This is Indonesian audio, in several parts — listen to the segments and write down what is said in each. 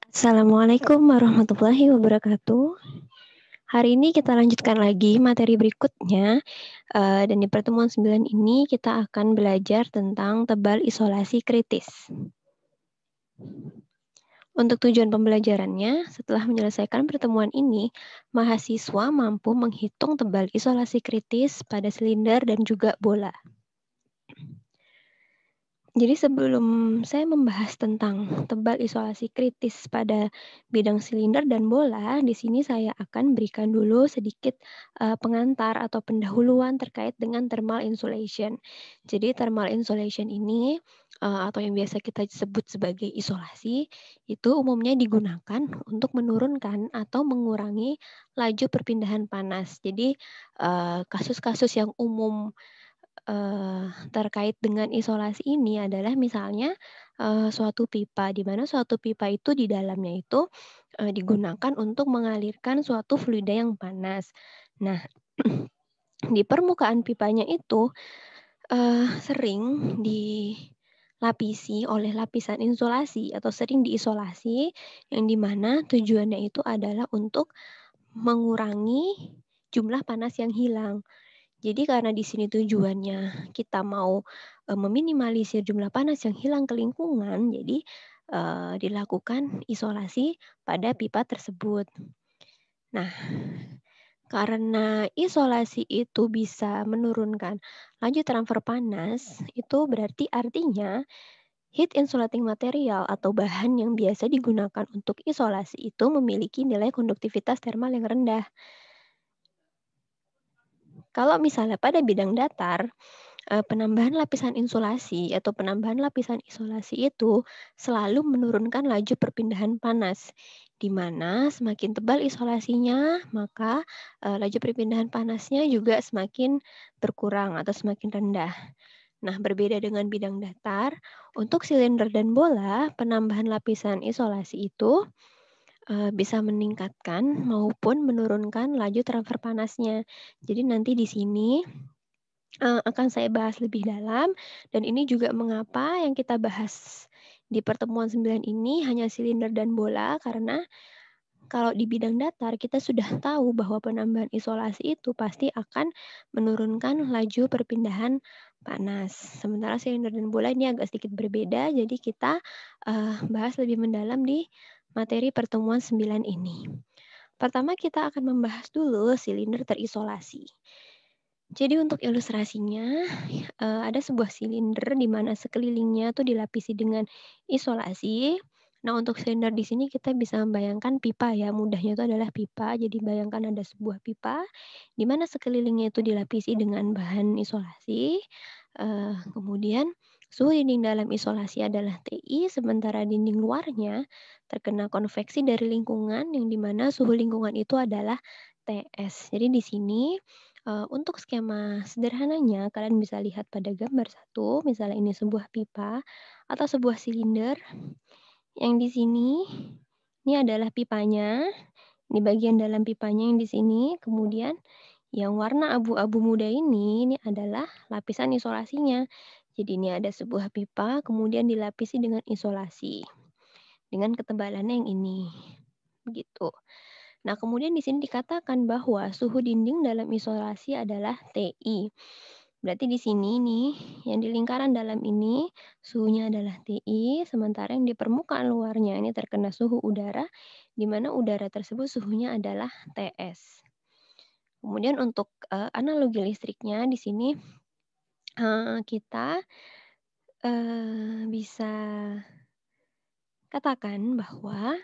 Assalamualaikum warahmatullahi wabarakatuh. Hari ini kita lanjutkan lagi materi berikutnya, dan di pertemuan 9 ini kita akan belajar tentang tebal isolasi kritis. Untuk tujuan pembelajarannya, setelah menyelesaikan pertemuan ini, mahasiswa mampu menghitung tebal isolasi kritis pada silinder dan juga bola. Jadi sebelum saya membahas tentang tebal isolasi kritis pada bidang silinder dan bola, di sini saya akan berikan dulu sedikit pengantar atau pendahuluan terkait dengan thermal insulation. Jadi thermal insulation ini atau yang biasa kita sebut sebagai isolasi, itu umumnya digunakan untuk menurunkan atau mengurangi laju perpindahan panas. Jadi kasus-kasus yang umum terkait dengan isolasi ini adalah misalnya, suatu pipa, di mana suatu pipa itu di dalamnya itu, digunakan untuk mengalirkan suatu fluida yang panas. Nah, di permukaan pipanya itu, sering dilapisi oleh lapisan insulasi atau sering diisolasi, yang di mana tujuannya itu adalah untuk mengurangi jumlah panas yang hilang. Jadi karena di sini tujuannya kita mau, meminimalisir jumlah panas yang hilang ke lingkungan, jadi, dilakukan isolasi pada pipa tersebut. Nah, karena isolasi itu bisa menurunkan laju transfer panas, itu berarti artinya heat insulating material atau bahan yang biasa digunakan untuk isolasi itu memiliki nilai konduktivitas termal yang rendah. Kalau misalnya pada bidang datar, penambahan lapisan insulasi atau penambahan lapisan isolasi itu selalu menurunkan laju perpindahan panas, di mana semakin tebal isolasinya, maka, laju perpindahan panasnya juga semakin berkurang atau semakin rendah. Nah, berbeda dengan bidang datar, untuk silinder dan bola, penambahan lapisan isolasi itu, bisa meningkatkan maupun menurunkan laju transfer panasnya. Jadi nanti di sini akan saya bahas lebih dalam dan ini juga mengapa yang kita bahas di pertemuan 9 ini hanya silinder dan bola karena kalau di bidang datar kita sudah tahu bahwa penambahan isolasi itu pasti akan menurunkan laju perpindahan panas. Sementara silinder dan bola ini agak sedikit berbeda jadi kita, bahas lebih mendalam di materi pertemuan 9 ini. Pertama kita akan membahas dulu silinder terisolasi. Jadi untuk ilustrasinya, ada sebuah silinder di mana sekelilingnya tuh dilapisi dengan isolasi. Nah, untuk silinder di sini kita bisa membayangkan pipa ya, mudahnya itu adalah pipa. Jadi bayangkan ada sebuah pipa di mana sekelilingnya itu dilapisi dengan bahan isolasi, kemudian suhu dinding dalam isolasi adalah TI, sementara dinding luarnya terkena konveksi dari lingkungan yang di mana suhu lingkungan itu adalah TS. Jadi di sini untuk skema sederhananya, kalian bisa lihat pada gambar satu, misalnya ini sebuah pipa atau sebuah silinder yang di sini, ini adalah pipanya, ini bagian dalam pipanya yang di sini, kemudian yang warna abu-abu muda ini adalah lapisan isolasinya. Jadi ini ada sebuah pipa, kemudian dilapisi dengan isolasi, dengan ketebalannya yang ini, begitu. Nah, kemudian di sini dikatakan bahwa suhu dinding dalam isolasi adalah TI. Berarti di sini nih, yang di lingkaran dalam ini suhunya adalah TI, sementara yang di permukaan luarnya ini terkena suhu udara, di mana udara tersebut suhunya adalah TS. Kemudian untuk analogi listriknya di sini kita bisa katakan bahwa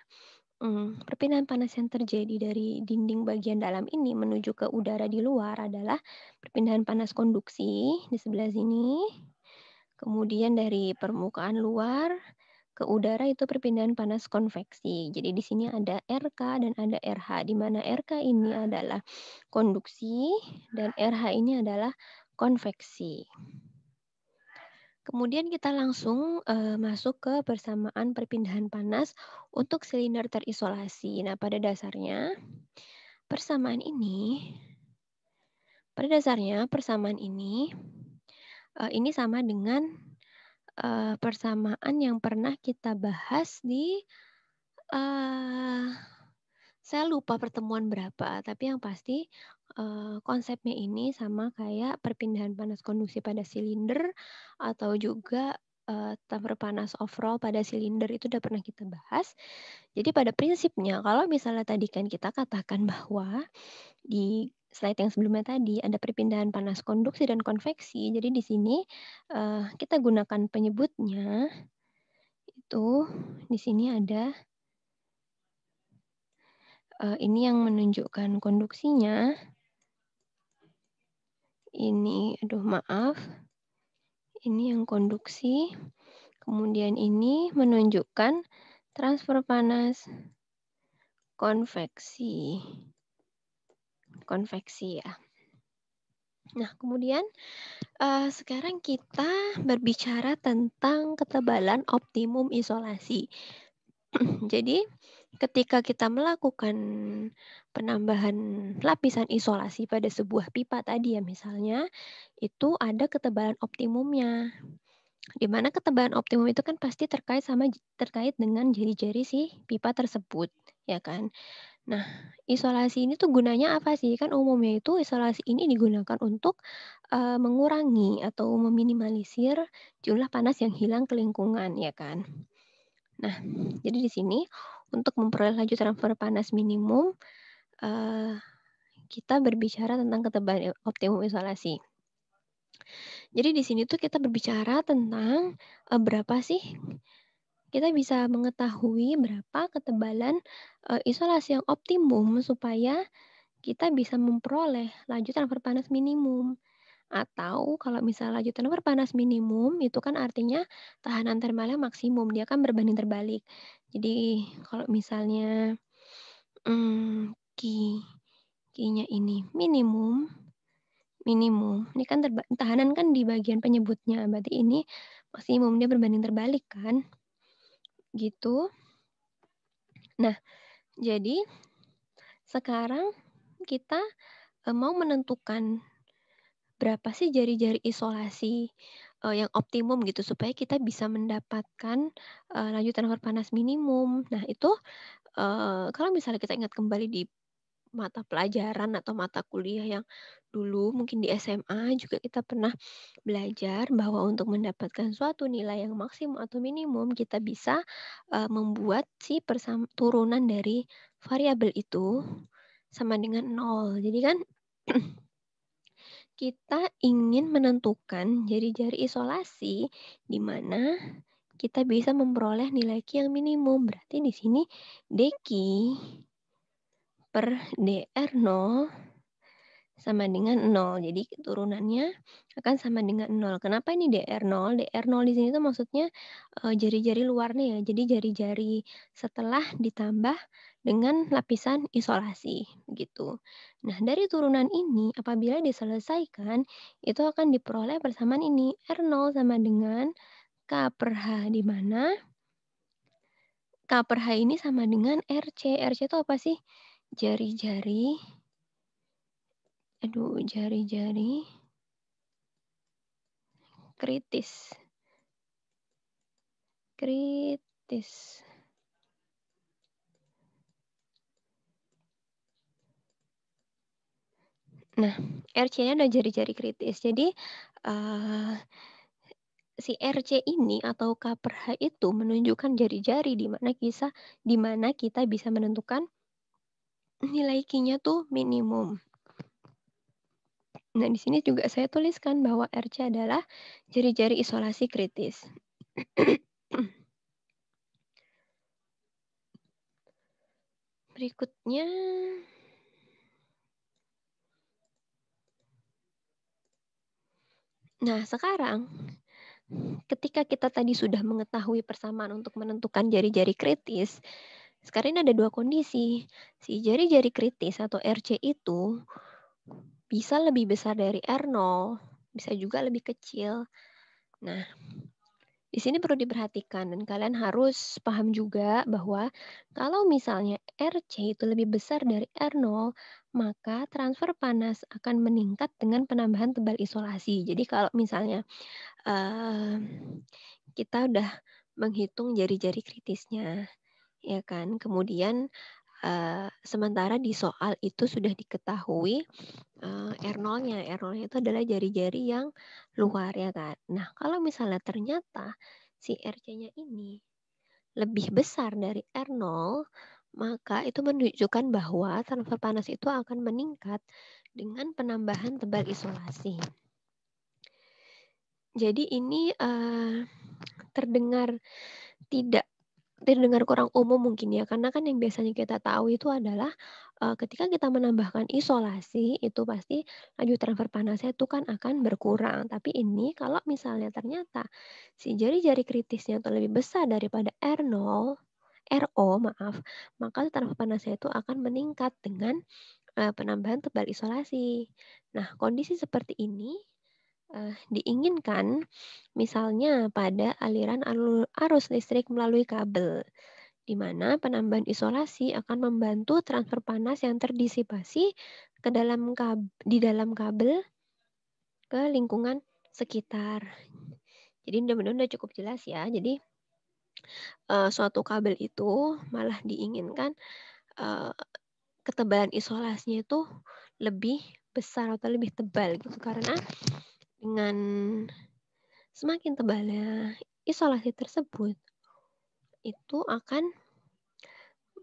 perpindahan panas yang terjadi dari dinding bagian dalam ini menuju ke udara di luar adalah perpindahan panas konduksi di sebelah sini. Kemudian dari permukaan luar ke udara itu perpindahan panas konveksi. Jadi di sini ada RK dan ada RH, di mana RK ini adalah konduksi dan RH ini adalah konveksi. Kemudian kita langsung, masuk ke persamaan perpindahan panas untuk silinder terisolasi. Nah, persamaan ini persamaan ini sama dengan, persamaan yang pernah kita bahas di Eee, saya lupa pertemuan berapa, tapi yang pasti, konsepnya ini sama kayak perpindahan panas konduksi pada silinder atau juga, transfer panas overall pada silinder itu udah pernah kita bahas. Jadi pada prinsipnya kalau misalnya tadi kan kita katakan bahwa di slide yang sebelumnya tadi ada perpindahan panas konduksi dan konveksi. Jadi di sini, kita gunakan penyebutnya itu di sini ada, ini yang menunjukkan konduksinya, ini aduh maaf, ini yang konduksi, kemudian ini menunjukkan transfer panas konveksi konveksi ya. Nah kemudian, sekarang kita berbicara tentang ketebalan optimum isolasi. Jadi, ketika kita melakukan penambahan lapisan isolasi pada sebuah pipa tadi ya misalnya, itu ada ketebalan optimumnya. Di mana ketebalan optimum itu kan pasti terkait dengan jari-jari si pipa tersebut, ya kan? Nah, isolasi ini tuh gunanya apa sih? Kan umumnya itu isolasi ini digunakan untuk, mengurangi atau meminimalisir jumlah panas yang hilang ke lingkungan, ya kan? Nah, jadi di sini untuk memperoleh laju transfer panas minimum, eee, kita berbicara tentang ketebalan optimum isolasi. Jadi di sini tuh kita berbicara tentang, berapa sih kita bisa mengetahui berapa ketebalan, isolasi yang optimum supaya kita bisa memperoleh laju transfer panas minimum. Atau kalau misalnya laju transfer panas minimum, itu kan artinya tahanan termalnya maksimum, dia kan berbanding terbalik. Jadi kalau misalnya, Q Q-nya ini minimum minimum, ini kan tahanan kan di bagian penyebutnya, berarti ini maksimum, dia berbanding terbalik kan, gitu. Nah, jadi sekarang kita, mau menentukan berapa sih jari-jari isolasi, yang optimum gitu supaya kita bisa mendapatkan, laju transfer panas minimum. Nah itu, kalau misalnya kita ingat kembali di mata pelajaran atau mata kuliah yang dulu mungkin di SMA juga kita pernah belajar bahwa untuk mendapatkan suatu nilai yang maksimum atau minimum kita bisa, membuat si turunan dari variabel itu sama dengan nol. Jadi kan kita ingin menentukan jari-jari isolasi di mana kita bisa memperoleh nilai Q yang minimum. Berarti di sini dQ per dr0 sama dengan 0. Jadi turunannya akan sama dengan 0. Kenapa ini DR0? DR0 di sini tuh maksudnya, jari-jari luarnya ya. Jadi jari-jari setelah ditambah dengan lapisan isolasi, gitu. Nah, dari turunan ini apabila diselesaikan, itu akan diperoleh persamaan ini, R0 sama dengan K per H, di mana K per H ini sama dengan RC. RC itu apa sih? Jari-jari jari-jari kritis kritis. Nah, RC-nya ada jari-jari kritis. Jadi, eee, si RC ini atau K per H itu menunjukkan jari-jari di mana kita bisa menentukan nilai Q-nya tuh minimum. Nah, di sini juga saya tuliskan bahwa RC adalah jari-jari isolasi kritis. Berikutnya nah sekarang, ketika kita tadi sudah mengetahui persamaan untuk menentukan jari-jari kritis, sekarang ini ada 2 kondisi. Si jari-jari kritis atau RC itu bisa lebih besar dari R0, bisa juga lebih kecil. Nah, di sini perlu diperhatikan dan kalian harus paham juga bahwa kalau misalnya RC itu lebih besar dari R0, maka transfer panas akan meningkat dengan penambahan tebal isolasi. Jadi kalau misalnya, kita udah menghitung jari-jari kritisnya, ya kan. Kemudian sementara di soal itu sudah diketahui R0-nya. R0-nya itu adalah jari-jari yang luar ya kan. Nah, kalau misalnya ternyata si RC-nya ini lebih besar dari R0, maka itu menunjukkan bahwa transfer panas itu akan meningkat dengan penambahan tebal isolasi. Jadi ini terdengar tidak terdengar kurang umum mungkin ya, karena kan yang biasanya kita tahu itu adalah ketika kita menambahkan isolasi itu pasti laju transfer panasnya itu kan akan berkurang. Tapi ini kalau misalnya ternyata si jari-jari kritisnya itu lebih besar daripada RO maaf, maka transfer panasnya itu akan meningkat dengan penambahan tebal isolasi. Nah, kondisi seperti ini diinginkan misalnya pada aliran arus listrik melalui kabel, di mana penambahan isolasi akan membantu transfer panas yang terdisipasi di dalam kabel ke lingkungan sekitar. Jadi benar-benar udah cukup jelas ya. Jadi suatu kabel itu malah diinginkan uh, ketebalan isolasinya itu lebih besar atau lebih tebal gitu, karena dengan semakin tebalnya isolasi tersebut itu akan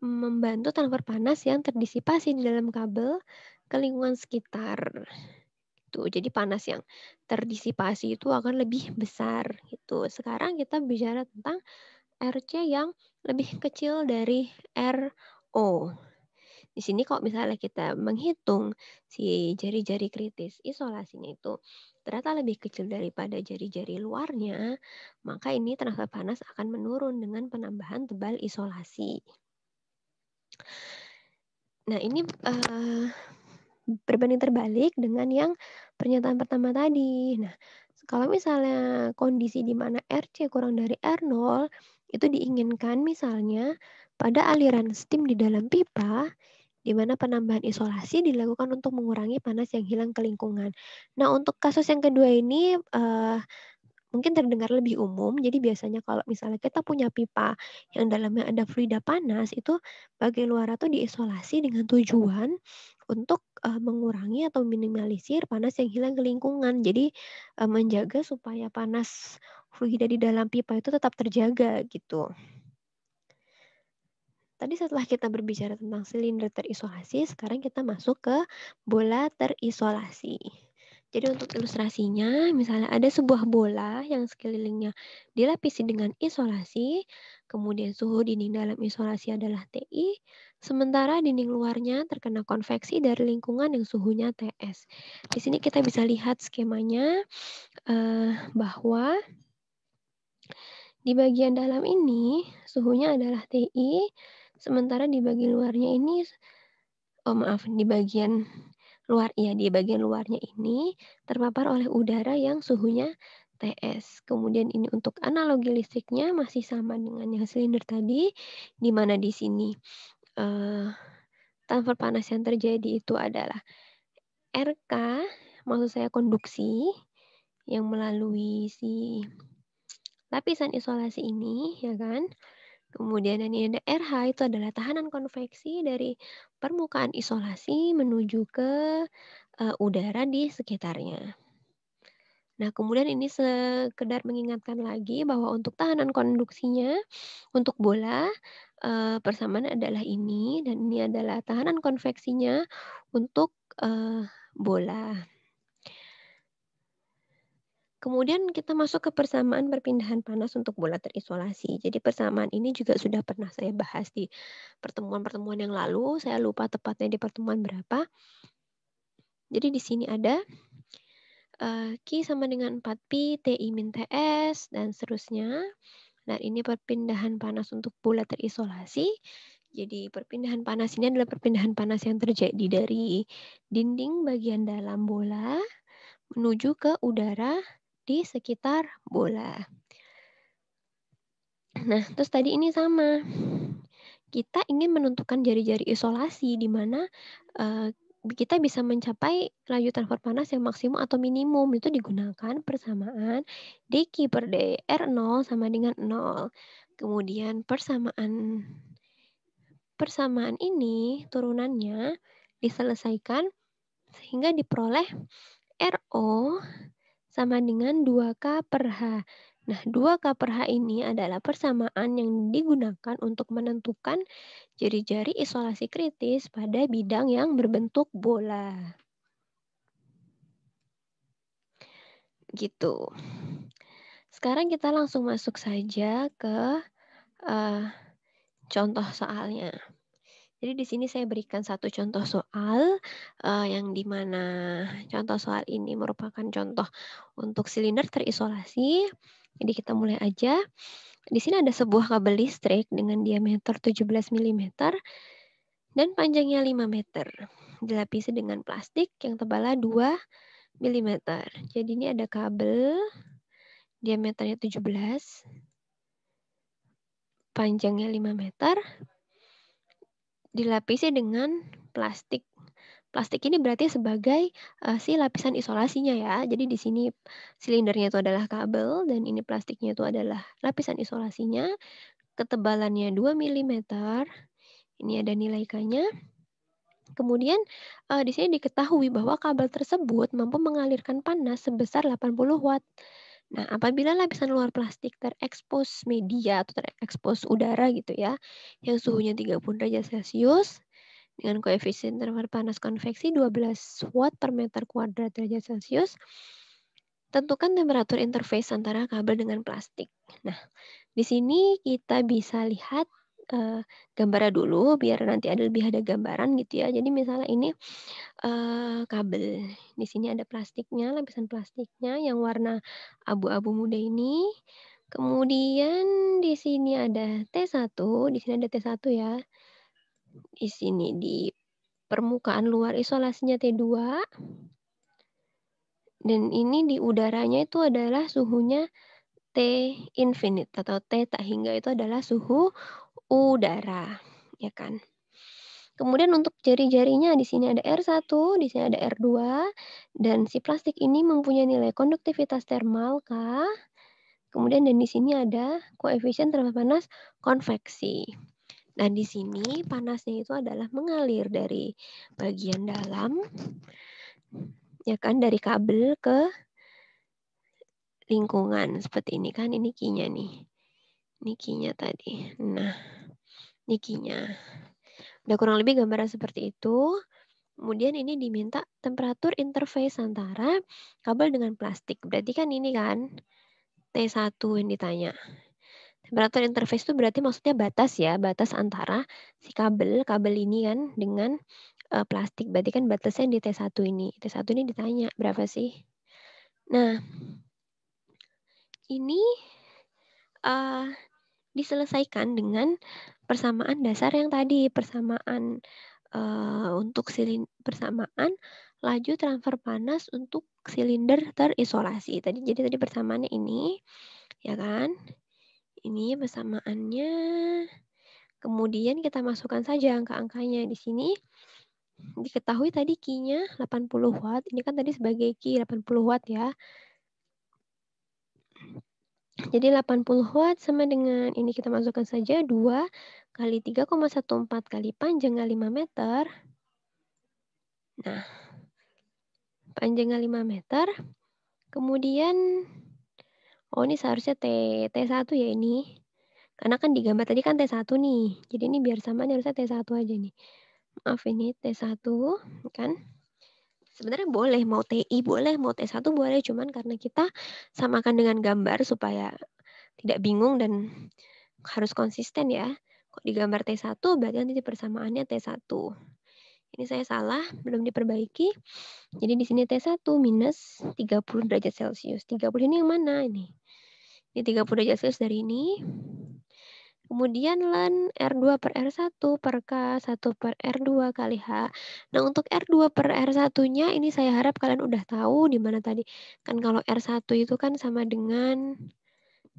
membantu transfer panas yang terdisipasi di dalam kabel ke lingkungan sekitar. Tuh, jadi panas yang terdisipasi itu akan lebih besar gitu. Sekarang kita bicara tentang RC yang lebih kecil dari RO. Di sini kalau misalnya kita menghitung si jari-jari kritis isolasinya itu ternyata lebih kecil daripada jari-jari luarnya, maka ini transfer panas akan menurun dengan penambahan tebal isolasi. Nah, ini berbanding terbalik dengan yang pernyataan pertama tadi. Nah, kalau misalnya kondisi di mana RC kurang dari R0, itu diinginkan misalnya pada aliran steam di dalam pipa, di mana penambahan isolasi dilakukan untuk mengurangi panas yang hilang ke lingkungan. Nah, untuk kasus yang kedua ini mungkin terdengar lebih umum. Jadi biasanya kalau misalnya kita punya pipa yang dalamnya ada fluida panas, itu bagian luar itu diisolasi dengan tujuan untuk mengurangi atau minimalisir panas yang hilang ke lingkungan. Jadi menjaga supaya panas fluida di dalam pipa itu tetap terjaga gitu. Tadi setelah kita berbicara tentang silinder terisolasi, sekarang kita masuk ke bola terisolasi. Jadi untuk ilustrasinya, misalnya ada sebuah bola yang sekelilingnya dilapisi dengan isolasi, kemudian suhu dinding dalam isolasi adalah TI, sementara dinding luarnya terkena konveksi dari lingkungan yang suhunya TS. Di sini kita bisa lihat skemanya bahwa di bagian dalam ini suhunya adalah TI, sementara di bagian luarnya ini, di bagian luarnya ini terpapar oleh udara yang suhunya TS. Kemudian ini untuk analogi listriknya masih sama dengan yang silinder tadi, di mana di sini transfer panas yang terjadi itu adalah RK, maksud saya konduksi, yang melalui si lapisan isolasi ini, ya kan? Kemudian ini ada RH, itu adalah tahanan konveksi dari permukaan isolasi menuju ke udara di sekitarnya. Nah, kemudian ini sekedar mengingatkan lagi bahwa untuk tahanan konduksinya, untuk bola, persamaan adalah ini, dan ini adalah tahanan konveksinya untuk bola. Kemudian kita masuk ke persamaan perpindahan panas untuk bola terisolasi. Jadi persamaan ini juga sudah pernah saya bahas di pertemuan-pertemuan yang lalu. Saya lupa tepatnya di pertemuan berapa. Jadi di sini ada Q sama dengan 4Pi, TI min TS, dan seterusnya. Nah, ini perpindahan panas untuk bola terisolasi. Jadi perpindahan panas ini adalah perpindahan panas yang terjadi dari dinding bagian dalam bola menuju ke udara di sekitar bola. Nah, terus tadi ini sama. Kita ingin menentukan jari-jari isolasi di mana kita bisa mencapai laju transfer panas yang maksimum atau minimum. Itu digunakan persamaan dq per d R0 sama dengan 0. Kemudian persamaan persamaan ini turunannya diselesaikan sehingga diperoleh RO sama dengan 2K per H. Nah, 2K per H ini adalah persamaan yang digunakan untuk menentukan jari-jari isolasi kritis pada bidang yang berbentuk bola. Gitu. Sekarang kita langsung masuk saja ke contoh soalnya. Jadi di sini saya berikan satu contoh soal yang di mana contoh soal ini merupakan contoh untuk silinder terisolasi. Jadi kita mulai aja. Di sini ada sebuah kabel listrik dengan diameter 17 mm dan panjangnya 5 meter. Dilapisi dengan plastik yang tebalnya 2 mm. Jadi ini ada kabel diameternya 17, panjangnya 5 meter, dilapisi dengan plastik. Plastik ini berarti sebagai si lapisan isolasinya ya. Jadi di sini silindernya itu adalah kabel dan ini plastiknya itu adalah lapisan isolasinya. Ketebalannya 2 mm. Ini ada nilai K-nya. Kemudian di sini diketahui bahwa kabel tersebut mampu mengalirkan panas sebesar 80 watt. Nah, apabila lapisan luar plastik terekspos media atau terekspos udara gitu ya, yang suhunya 30 derajat Celcius dengan koefisien transfer panas konveksi 12 watt per meter kuadrat derajat Celcius, tentukan temperatur interface antara kabel dengan plastik. Nah, di sini kita bisa lihat gambarnya dulu biar nanti lebih ada gambaran gitu ya. Jadi misalnya ini kabel. Di sini ada plastiknya, lapisan plastiknya yang warna abu-abu muda ini. Kemudian di sini ada T1, di sini ada T1 ya. Di sini di permukaan luar isolasinya T2. Dan ini di udaranya itu adalah suhunya T infinite atau T tak hingga itu adalah suhu udara, ya kan? Kemudian untuk jari-jarinya di sini ada R1, di sini ada R2, dan si plastik ini mempunyai nilai konduktivitas termal K. Kemudian dan di sini ada koefisien transfer panas konveksi. Nah, di sini panasnya itu adalah mengalir dari bagian dalam, ya kan, dari kabel ke lingkungan seperti ini kan, ini kinya nih. Ini kinya tadi. Nah, ini kinya. Udah kurang lebih gambaran seperti itu. Kemudian ini diminta temperatur interface antara kabel dengan plastik. Berarti kan ini kan T1 yang ditanya. Temperatur interface itu berarti maksudnya batas ya, batas antara si kabel ini kan dengan plastik. Berarti kan batasnya di T1 ini. T1 ini ditanya berapa sih? Nah, ini diselesaikan dengan persamaan dasar yang tadi, persamaan persamaan laju transfer panas untuk silinder terisolasi. Jadi tadi persamaannya ini, ya kan? Ini persamaannya. Kemudian kita masukkan saja angka-angkanya di sini. Diketahui tadi Q-nya 80 watt. Ini kan tadi sebagai Q 80 watt ya. Jadi 80 watt sama dengan ini kita masukkan saja 2 kali 3,14 kali panjangnya 5 meter. Nah, panjangnya 5 meter. Kemudian, oh ini seharusnya T1 ya ini. Karena kan digambar tadi kan T1 nih. Jadi ini biar sama ini harusnya T1 aja nih. Maaf ini T1 kan. Sebenarnya boleh mau TI boleh, mau T1 boleh. Cuman karena kita samakan dengan gambar supaya tidak bingung dan harus konsisten ya. Kok digambar T1 berarti nanti persamaannya T1. Ini saya salah, belum diperbaiki. Jadi di sini T1 minus 30 derajat Celcius. 30 ini yang mana ini? Ini 30 derajat Celcius dari ini. Kemudian ln R2 per R1 per K 1 per R2 kali H. Nah, untuk R2 per R1-nya ini saya harap kalian udah tahu di mana tadi. Kan kalau R1 itu kan sama dengan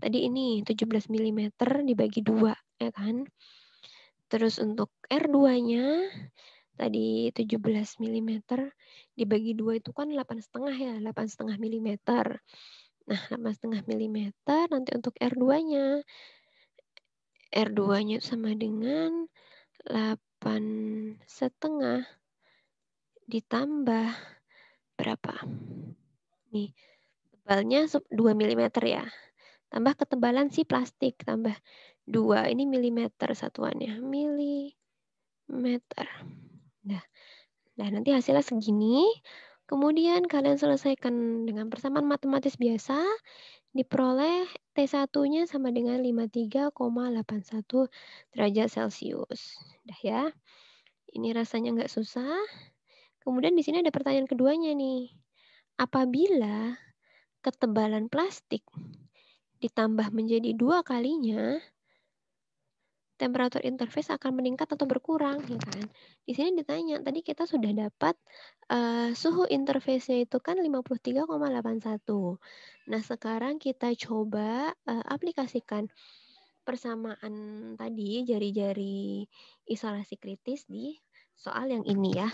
tadi ini 17 mm dibagi 2, ya kan? Terus untuk R2-nya tadi 17 mm dibagi 2 itu kan 8,5 ya, 8,5 mm. Nah, 8,5 mm nanti untuk R2-nya. R2-nya sama dengan 8,5 ditambah berapa? Nih, tebalnya 2 milimeter ya. Tambah ketebalan si plastik, tambah 2, ini milimeter satuannya, milimeter. Nah, nanti hasilnya segini. Kemudian kalian selesaikan dengan persamaan matematis biasa, diperoleh T1-nya sama dengan 53,81 derajat Celcius. Udah ya. Ini rasanya nggak susah. Kemudian di sini ada pertanyaan keduanya nih. Apabila ketebalan plastik ditambah menjadi 2 kalinya, temperatur interface akan meningkat atau berkurang, ya kan? Di sini ditanya, tadi kita sudah dapat suhu interface-nya itu kan 53,81. Nah, sekarang kita coba aplikasikan persamaan tadi jari-jari isolasi kritis di soal yang ini ya.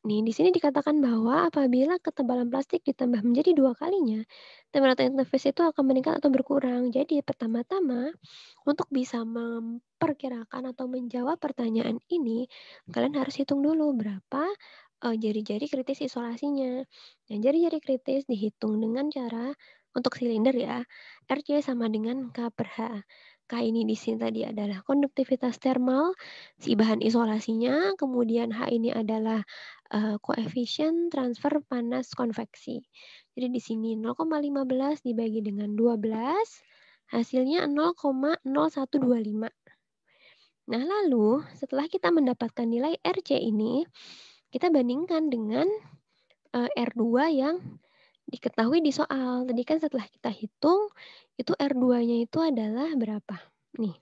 Nih, di sini dikatakan bahwa apabila ketebalan plastik ditambah menjadi 2 kalinya, temperatur interface itu akan meningkat atau berkurang. Jadi, pertama-tama untuk bisa memperkirakan atau menjawab pertanyaan ini, kalian harus hitung dulu berapa jari-jari kritis isolasinya. Dan jari-jari kritis dihitung dengan cara untuk silinder ya, RC sama dengan K per H. K ini di sini tadi adalah konduktivitas termal si bahan isolasinya, kemudian H ini adalah koefisien transfer panas konveksi. Jadi di sini 0,15 dibagi dengan 12, hasilnya 0,0125. Nah, lalu setelah kita mendapatkan nilai RC ini, kita bandingkan dengan R2 yang diketahui di soal. Tadi kan setelah kita hitung, itu R2-nya itu adalah berapa? Nih.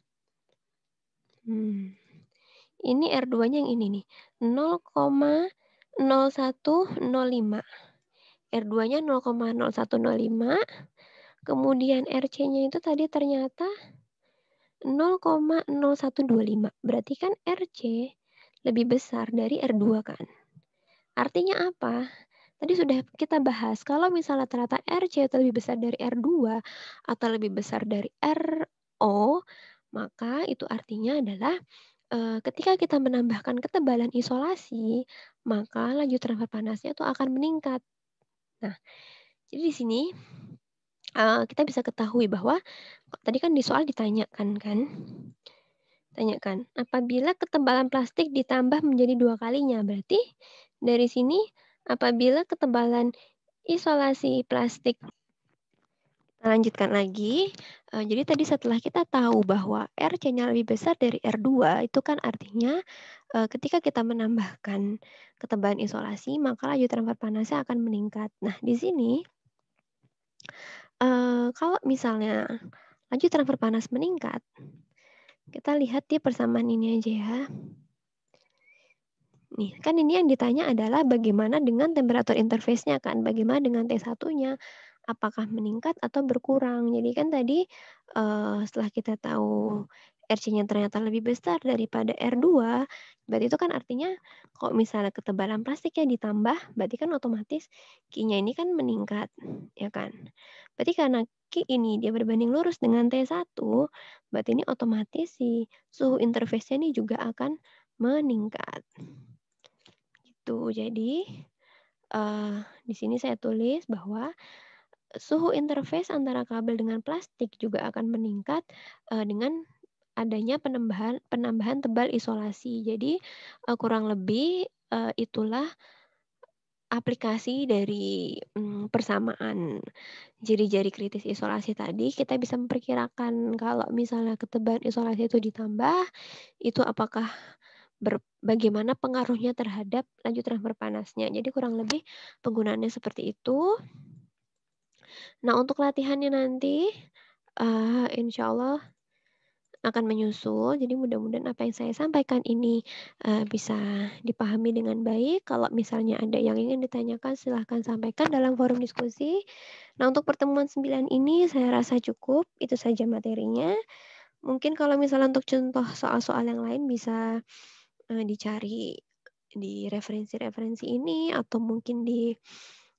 Ini R2-nya yang ini nih, 0,0105. R2-nya 0,0105, kemudian RC-nya itu tadi ternyata 0,0125. Berarti kan RC lebih besar dari R2 kan? Artinya apa? Tadi sudah kita bahas, kalau misalnya ternyata RC itu lebih besar dari R2 atau lebih besar dari RO, maka itu artinya adalah ketika kita menambahkan ketebalan isolasi, maka laju transfer panasnya itu akan meningkat. Nah, jadi di sini kita bisa ketahui bahwa tadi kan di soal ditanyakan kan, apabila ketebalan plastik ditambah menjadi 2 kalinya, berarti dari sini apabila ketebalan isolasi plastik. Kita lanjutkan lagi, jadi tadi setelah kita tahu bahwa RC-nya lebih besar dari R2, itu kan artinya, ketika kita menambahkan ketebalan isolasi, maka laju transfer panasnya akan meningkat. Nah, di sini, kalau misalnya laju transfer panas meningkat, kita lihat di persamaan ini aja ya. Nih, kan ini yang ditanya adalah bagaimana dengan temperatur interface-nya kan, bagaimana dengan T1-nya, apakah meningkat atau berkurang. Jadi kan tadi, setelah kita tahu RC-nya ternyata lebih besar daripada R2, berarti itu kan artinya kalau misalnya ketebalan plastiknya ditambah, berarti kan otomatis Q-nya ini kan meningkat, ya kan. Berarti karena Q ini dia berbanding lurus dengan T1, berarti ini otomatis si suhu interface-nya ini juga akan meningkat. Gitu. Jadi, di sini saya tulis bahwa suhu interface antara kabel dengan plastik juga akan meningkat, dengan adanya penambahan tebal isolasi. Jadi, kurang lebih, itulah aplikasi dari, persamaan jari-jari kritis isolasi tadi. Kita bisa memperkirakan kalau misalnya ketebalan isolasi itu ditambah, itu apakah bagaimana pengaruhnya terhadap laju transfer panasnya. Jadi kurang lebih penggunaannya seperti itu. Nah, untuk latihannya nanti, insya Allah akan menyusul. Jadi mudah-mudahan apa yang saya sampaikan ini, bisa dipahami dengan baik. Kalau misalnya ada yang ingin ditanyakan silahkan sampaikan dalam forum diskusi. Nah, untuk pertemuan 9 ini saya rasa cukup, itu saja materinya. Mungkin kalau misalnya untuk contoh soal-soal yang lain bisa dicari di referensi-referensi ini atau mungkin di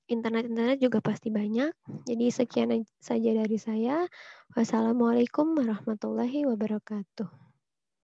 internet-internet juga pasti banyak. Jadi sekian saja dari saya. Wassalamualaikum warahmatullahi wabarakatuh.